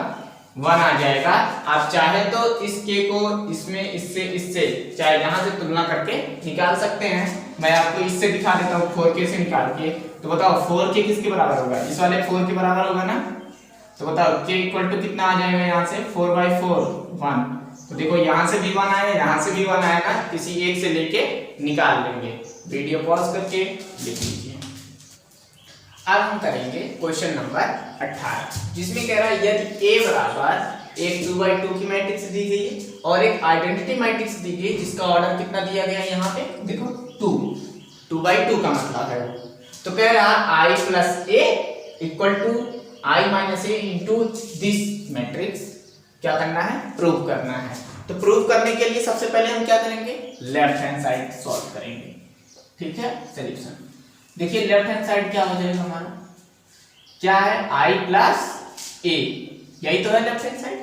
1 आ जाएगा। आप चाहे तो इस k को इसमें इससे चाहे यहाँ से तुलना करके निकाल सकते हैं। मैं आपको इससे दिखा देता हूँ 4k से निकाल के। तो बताओ 4k किसके बराबर होगा? इस वाले 4 के बराबर होगा ना। तो बताओ k इक्वल टू कितना आ जाएगा यहाँ से 4/4 1। तो देखो यहाँ से भी 1 आया, यहाँ से भी 1 आया ना, किसी एक से लेके निकाल लेंगे। वीडियो पॉज करके लिख लीजिए। अब हम करेंगे क्वेश्चन नंबर 18, जिसमें कह रहा है यदि A बराबर एक 2/2 की मैट्रिक्स दी गई है और एक आइडेंटिटी मैट्रिक्स दी गई जिसका ऑर्डर कितना दिया गया है यहाँ पे देखो 2/2 का मतलब है। तो कह रहा I plus A equal to I minus A into this matrix क्या करना है? प्रूव करना है। तो प्रूव करने के लिए सबसे पहले हम क्या करेंगे? लेफ्ट हैंड साइड सॉल्व करेंगे। ठीक है, सॉल्यूशन देखिए लेफ्ट हैंड साइड क्या हो जाएगा हमारा, क्या है I प्लस A, यही तो है लेफ्ट हैंड साइड।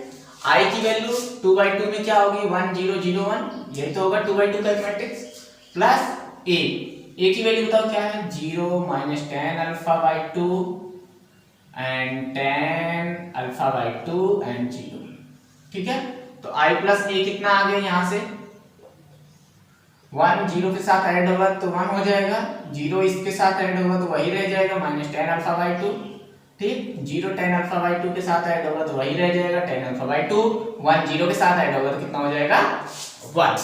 I की वैल्यू 2/2 में क्या होगी 1 0 0 1, यही तो होगा 2/2 का मैट्रिक्स, प्लस A की वैल्यू बताओ क्या है 0 minus tan α/2 and tan α/2 and 0। ठीक है, तो I प्लस A कितना आ गया यहाँ से 1 0 के साथ ऐड होगा तो 1 हो जाएगा, 0 इसके साथ ऐड होगा तो वही रह जाएगा माइनस tan α/2। ठीक, 0 tan α/2 के साथ ऐड होगा तो वही रह जाएगा tan α/2, 1 0 के साथ ऐड होगा तो कितना हो जाएगा 1।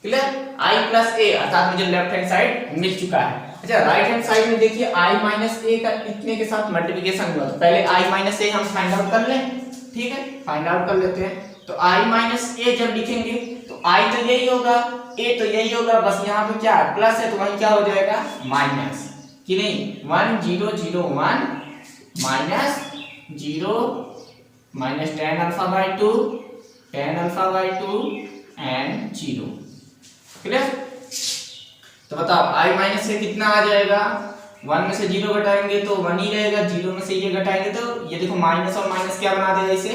क्लियर? I प्लस A अर्थात मुझे लेफ्ट हैंड साइड मिल चुका है। अच्छा राइट हैंड साइड में देखिए I माइनस A का इतने के साथ मल्टीप्लिकेशन हुआ तो पहले I माइनस A हम फाइंड आउट कर लें। ठीक है, फाइंड आउट कर लेते हैं। तो I माइनस A जब लिखेंगे तो I तो यही होगा, A तो यही होगा, बस यहाँ पे क्या है प्लस है तो वही क्या हो जाएगा माइनस, कि नहीं 1 0 0 1 minus 0 minus tan α/2 and 0। Clear? तो बताओ I माइनस से कितना आ जाएगा, 1 में से 0 घटाएंगे तो 1 ही रहेगा, 0 में से ये घटाएंगे तो ये देखो माइनस और माइनस क्या बना देगा इसे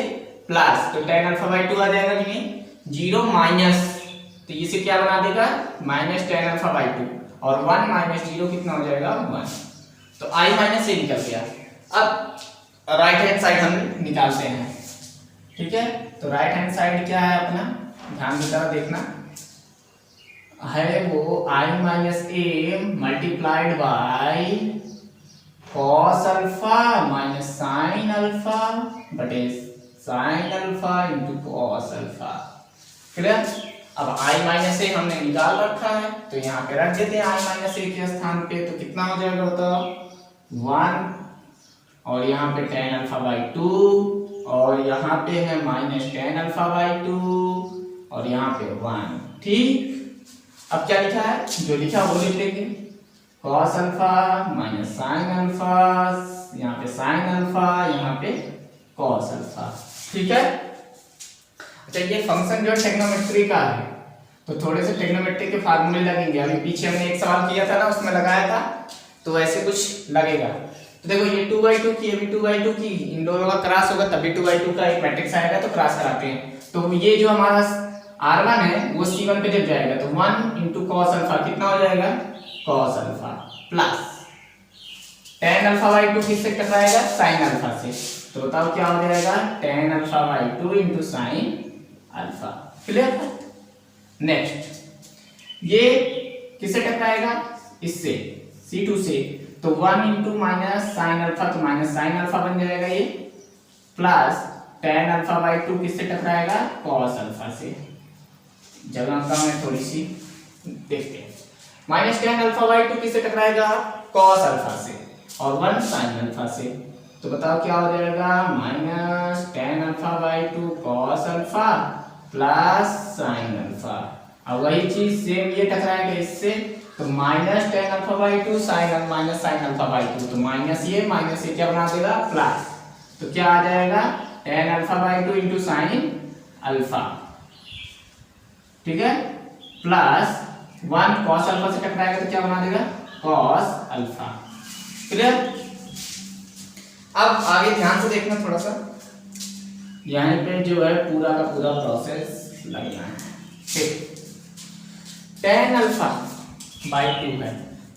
प्लस, तो tan α/2 आ जाएगा कि नहीं 0 माइनस तो इसे क्या बना देगा माइनस tan α/2 और 1 माइनस 0 कितना हो जाएगा 1। तो I माइनस से निकल गया। अब राइट हैंड साइड हम निकालते हैं। ठीक है, तो राइट हैंड साइड क्या है अपना, ध्यान की तरह देखना है, वो I minus A multiplied by cos alpha minus sin alpha बटे sin alpha into cos alpha. Clear? अब I माइनस A हमने निकाल रखा है तो यहाँ पे रख देते हैं I माइनस A के स्थान पे, तो कितना हो जाएगा बताओ 1 और यहाँ पे tan α/2 और यहाँ पे है माइनस tan α/2 और यहाँ पे 1। ठीक, अब क्या लिखा है, जो लिखा वो लिख लेंगे cos alpha minus sin alpha, यहाँ पे sin अल्फा, यहाँ पे cos अल्फा। ठीक है, अच्छा ये फंक्शन जो ट्रिग्नोमेट्री का है तो थोड़े से ट्रिग्नोमेट्री के फार्मूले लगेंगे। अभी पीछे हमने एक सवाल किया था ना उसमें लगाया था, तो वैसे कुछ लगेगा। तो देखो ये 2/2 की, अभी 2/2 की, इन दोनों का क्रॉस होगा तभी 2/2 का एक मैट्रिक्स आएगा, तो क्रॉस कराते हैं। तो ये जो हमारा R1 है वो C1 पे जब जाएगा तो 1 इंटू cos अल्फा कितना हो जाएगा cos अल्फा प्लस tan α/2 किससे टकराएगा sin अल्फा से, तो बताओ क्या हो जाएगा tan α/2 into sin alpha. Clear? Next ये किससे टकराएगा, इससे C2 से, तो 1 इंटू माइनस साइन अल्फा तो माइनस साइन अल्फा बन जाएगा ये, प्लस tan α/2 किससे टकराएगा cos अल्फा से। जगह कम है थोड़ी सी, देखते हैं। माइनस tan α/2 किससे टकराएगा cos अल्फा से और 1 sin अल्फा से, तो बताओ क्या हो जाएगा minus tan α/2 cos alpha plus sin alpha. अब वही चीज सेम ये टकराएगा इससे, तो minus tan α/2 sin minus sin α/2, तो माइनस ये क्या बना देगा प्लस, तो क्या आ जाएगा tan α/2 इंटू साइन अल्फा। ठीक है, प्लस 1 cos अल्फा से टकराएगा तो क्या बना देगा cos अल्फा। क्लियर? अब आगे ध्यान से देखना थोड़ा सा, यहाँ पे जो है पूरा का पूरा प्रोसेस लगना है। ठीक, tan α/2 है,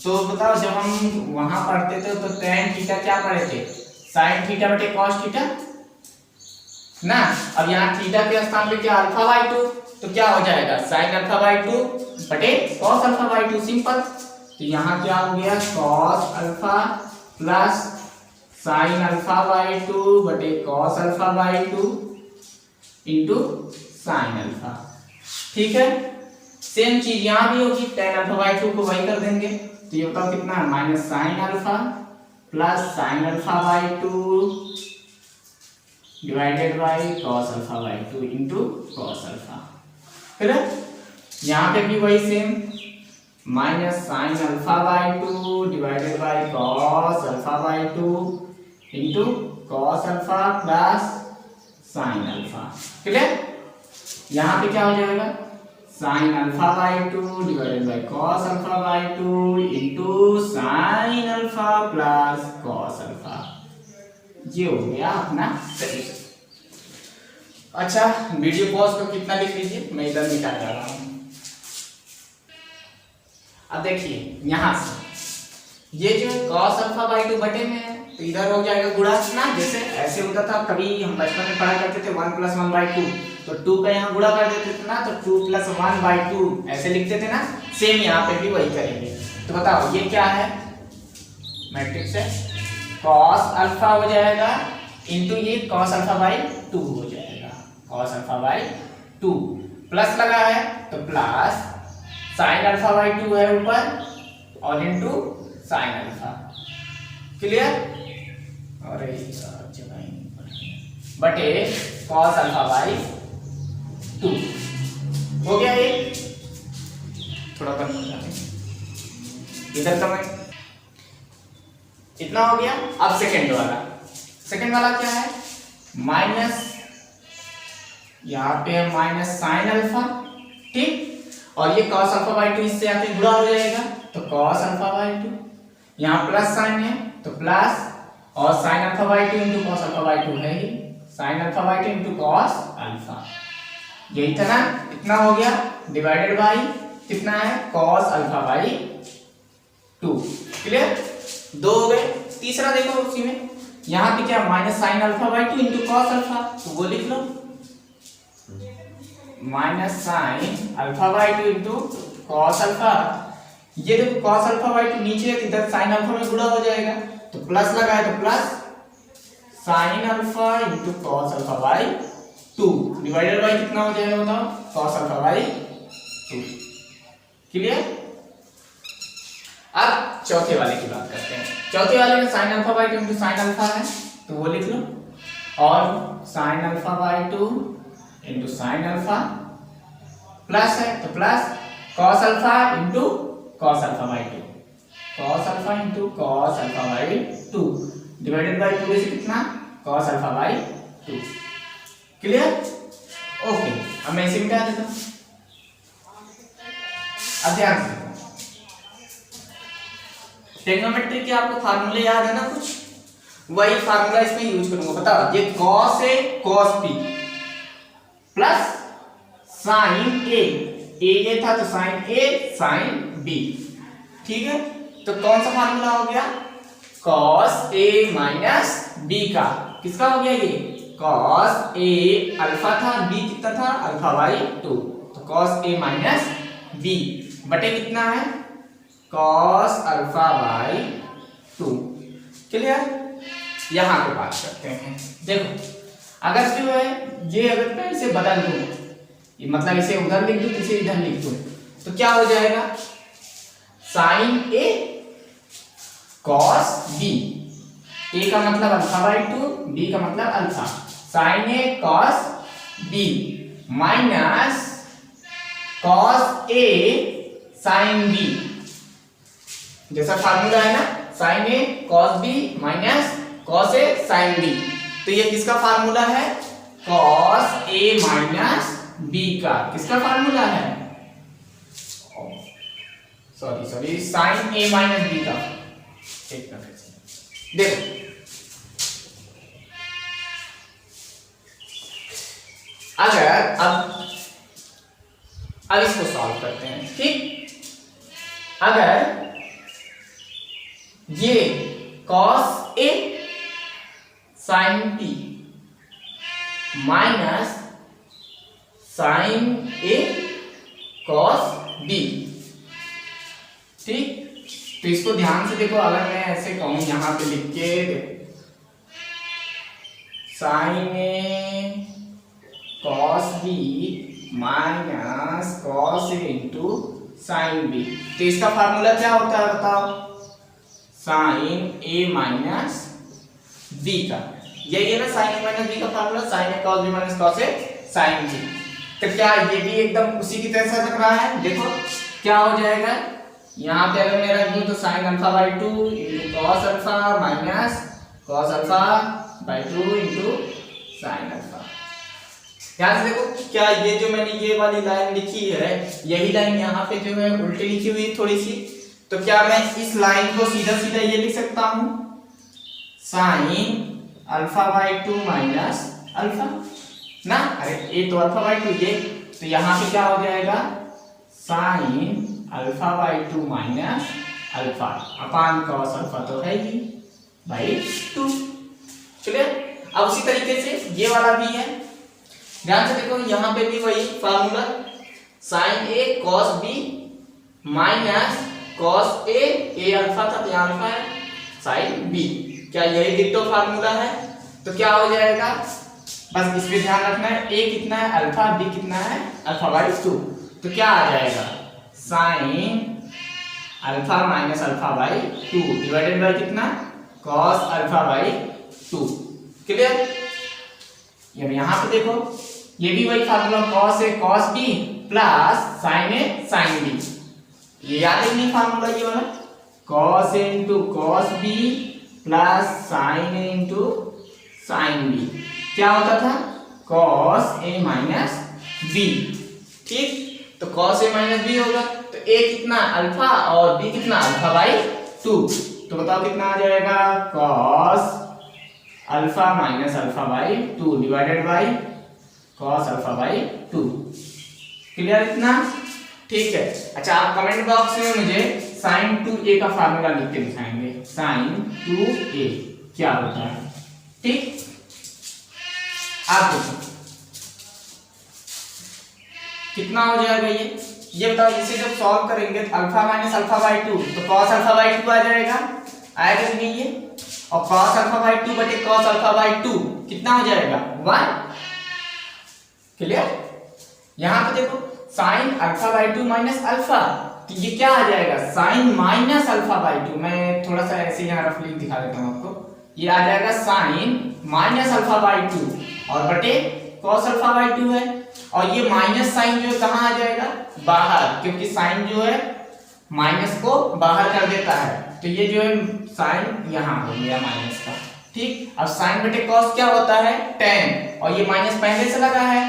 तो बताओ जब हम वहां पढ़ते थे तो tan थीटा क्या पढ़े थे sin थीटा बटे cos थीटा, ना। अब यहाँ थीटा के स्थान पे क्या अल्फा बाई 2, तो क्या हो जाएगा साइन अल्फा बाई 2 बटे कॉस अल्फा बाई 2, सिंपल। तो यहाँ क्या हो गया cos alpha plus sign alpha by 2 बटे cos alpha by 2 into sine alpha. ठीक है, सेम चीज यहाँ भी होगी, टेन अल्फा बाई 2 को वही कर देंगे, तो ये बताओ कितना है minus sine alpha plus sign alpha by 2 divided by cos alpha by 2 into cos alpha. फिर यहाँ पे भी वही same minus sine alpha by 2 divided by cos alpha by 2 into cos alpha plus sine alpha. Clear, यहाँ पे क्या हो जाएगा sine alpha by 2 divided by cos alpha by 2 into sine alpha plus cos alpha. ये हो गया अपना सॉल्यूशन। अच्छा, वीडियो पॉज को कितना लिख लीजिए, मैं इधर निकाल जा रहा हूं। अब देखिए यहाँ से ये जो cos अल्फा बाई 2 बटे में है, तो इधर हो जाएगा गुणा ना, जैसे ऐसे होता था कभी हम बचपन में पढ़ा करते थे 1 + 1 बाई 2, तो 2 का यहाँ गुणा कर देते थे ना, तो 2 + 1 बाई 2 ऐसे लिखते थे ना। सेम यहाँ पे भी वही करेंगे। तो बताओ ये क्या है, मैट्रिक्स है, cos अल्फा हो जाएगा इंटू ये cos अल्फा बाई 2 हो जाएगा, cos अल्फा बाई 2 प्लस लगा है तो प्लस साइन अल्फा बाई 2 है ऊपर और इंटू साइन अल्फा। क्लियर, अरे बटे cos अल्फा बाई 2 हो गया। ये थोड़ा कम हो जाए, इधर कम है, इतना हो गया। अब सेकंड वाला क्या है माइनस, यहाँ पे है माइनस साइन अल्फा, ठीक, और ये cos अल्फा बाई 2 इससे आके गुणा हो जाएगा, तो cos अल्फा बाई 2, यहाँ प्लस साइन है तो प्लस, और sine alpha by 2 into cos alpha by 2 है ही, sine alpha by 2 into cos alpha, यही था ना, इतना हो गया डिवाइडेड बाई कितना है cos अल्फा बाई 2। क्लियर, दो हो गए। तीसरा देखो उसी में, यहाँ पे क्या minus sine alpha by 2 into cos alpha, तो वो लिख लो minus sine alpha by 2 into cos alpha. ये देखो cos अल्फा बाई 2 नीचे है, इधर साइन अल्फा में गुणा हो जाएगा, तो प्लस लगा है तो plus sine alpha into cos alpha by 2 divided by कितना हो जाएगा बताओ cos अल्फा बाई 2। क्लियर, अब चौथे वाले की बात करते हैं। चौथे वाले में sign alpha by 2 into sine alpha है, तो वो लिख लो, और sine alpha by 2 into sine alpha plus है तो plus cos alpha into cos alpha by 2, cos alpha into cos alpha by 2 divided by 2 से कितना cos alpha by 2। Clear, okay. अब मैं इसे मिटा देता हूं। अब ध्यान से ट्रिग्नोमेट्री के आपको फार्मूले याद है ना कुछ, वही फार्मूला इसमें यूज करूंगा। बताओ ये cos है cos p प्लस साइन ए ये था तो साइन ए साइन बी, ठीक है, तो कौन सा फार्मूला हो गया cos a माइनस बी का, किसका हो गया ये cos a अल्फा था, b कितना था अल्फा बाई 2, तो cos a माइनस बी बटे कितना है cos अल्फा बाई 2। क्लियर, यहां पे बात करते हैं। देखो अगर जो है ये अगर मैं इसे बदल दूं, ये मतलब इसे उधर लिख दूं इसे इधर लिख दूं, तो क्या हो जाएगा sine A cos b, A का मतलब अल्फा बाई 2, बी का मतलब alpha, sine A cos b minus cos a sine b, जैसा फार्मूला है ना sine A cos b minus cos a sine b, तो ये किसका फार्मूला है cos a माइनस b का, किसका फार्मूला है sorry sine a minus b का। एक मिनट देखो, अगर अब इसको सॉल्व करते हैं, ठीक, अगर ये cos a sin p minus sine A cos B. ठीक, तो इसको ध्यान से देखो, अगर मैं ऐसे कहूं यहां पे लिख के sign A cos B minus cos A into sine B, तो इसका फार्मूला क्या होता है बताओ? साइन ए माइनस बी का, यही है ना साइन ए माइनस बी का formula, sign A cos B minus cos A sine B. तो क्या ये भी एकदम उसी की तरह से लग रहा है? देखो क्या हो जाएगा, यहाँ पे अगर मैं रख दूं तो sign alpha by 2 into cos alpha minus cos alpha by 2 into sine alpha. ध्यान से देखो, क्या ये जो मैंने ये वाली लाइन लिखी है, यही लाइन यहाँ पे जो है उल्टी लिखी हुई है थोड़ी सी, तो क्या मैं इस लाइन को सीधा सीधा ये लिख सकता हूँ sign alpha by 2 minus alpha ना, अरे ये तो अल्फा बाई 2 ये, तो यहाँ पे क्या हो जाएगा sine alpha by 2 minus alpha upon cos alpha तो है ही बाई 2। चलिए अब उसी तरीके से ये वाला भी है, ध्यान से देखो, यहाँ पे भी वही formula sign A cos B minus cos A alpha था, यहाँ अल्फा है, साइन बी, क्या यही डिट्टो फार्मूला है? तो क्या हो जाएगा, बस इस पे ध्यान रखना है, ए कितना है अल्फा, बी कितना है अल्फा बाई 2, तो क्या आ जाएगा sine alpha minus alpha by 2 divided by कितना कॉस अल्फा बाई 2। क्लियर? ये यहाँ पे देखो, ये भी वही formula cos A cos B plus sine A sine B, ये याद है नहीं फार्मूला ये वाला, cos A into cos B plus sine A into sine B, क्या होता था कॉस ए माइनस बी। ठीक, तो कॉस ए माइनस बी होगा, तो ए कितना अल्फा और बी कितना अल्फा बाई 2, तो बताओ कितना आ जाएगा cos alpha minus alpha by 2 divided by cos alpha by 2। Clear इतना? ठीक है। अच्छा, आप कमेंट बॉक्स में मुझे साइन 2a का फार्मूला लिख के दिखाएंगे, साइन 2a क्या होता है। ठीक, आप देखो कितना हो जाएगा ये बताओ, इसे जब सॉल्व करेंगे तो अल्फा माइनस अल्फा बाई 2 तो कॉस अल्फा बाई 2 आ जाएगा, आएगा कि नहीं ये, और कॉस अल्फा बाई 2 बटे कॉस अल्फा बाई 2 कितना हो जाएगा 1। क्लियर? यहां पे देखो sign alpha by 2 minus alpha, तो ये क्या आ जाएगा साइन माइनस अल्फा बाई 2, मैं थोड़ा सा ऐसे यहाँ रफली दिखा देता हूँ आपको, ये आ जाएगा साइन माइनस अल्फा बाई 2 और बटे कॉस अल्फा बाई 2 है, और ये माइनस साइन जो है कहाँ आ जाएगा बाहर, क्योंकि साइन जो है माइनस को बाहर कर देता है, तो ये जो है साइन यहाँ हो गया माइनस का। ठीक, अब साइन बटे कॉस क्या होता है tan, और ये माइनस पहले से लगा है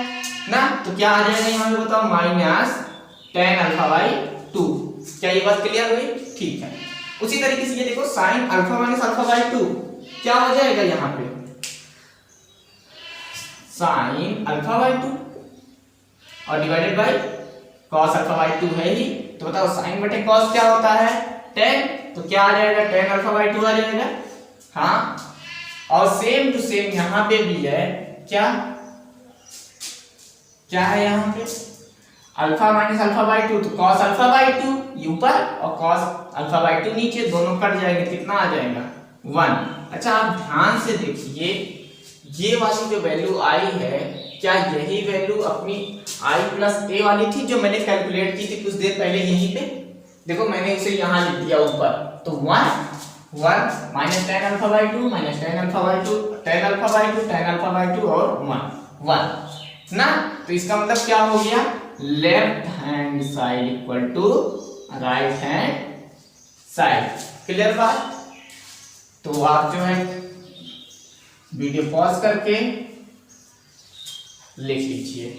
ना, तो क्या आ जाएगा यहाँ पे बताओ माइनस tan अल्फा बाई 2। क्या ये बात क्लियर हुई? ठीक है। उसी तरीके से ये देखो sign alpha minus alpha by 2 क्या हो जाएगा यहाँ पे साइन अल्फा बाई 2 और divided by cos alpha by 2 है ही, तो बताओ साइन बटे कॉस क्या होता है tan, तो क्या आ जाएगा tan अल्फा बाई 2 आ जाएगा। हाँ, और सेम टू सेम यहाँ पे भी है, क्या क्या है यहाँ पे अल्फा माइनस अल्फा बाई 2, तो कॉस अल्फा बाई 2 ऊपर और कॉस अल्फा बाई 2 नीचे, दोनों कट जाएंगे, कितना आ जाएगा 1। अच्छा, आप ध्यान से देखिए, ये वाली जो वैल्यू आई है, क्या यही वैल्यू अपनी i प्लस ए वाली थी जो मैंने कैलकुलेट की थी कुछ देर पहले यहीं पे, देखो मैंने उसे यहाँ लिख दिया ऊपर, तो 1 minus tan alpha by 2 minus tan alpha by 2 tan alpha by 2 tan alpha by 2 और 1 ना, तो इसका मतलब क्या हो गया left hand side equal to right hand side. Clear बात? तो आप जो है वीडियो पॉज करके लिख लीजिए।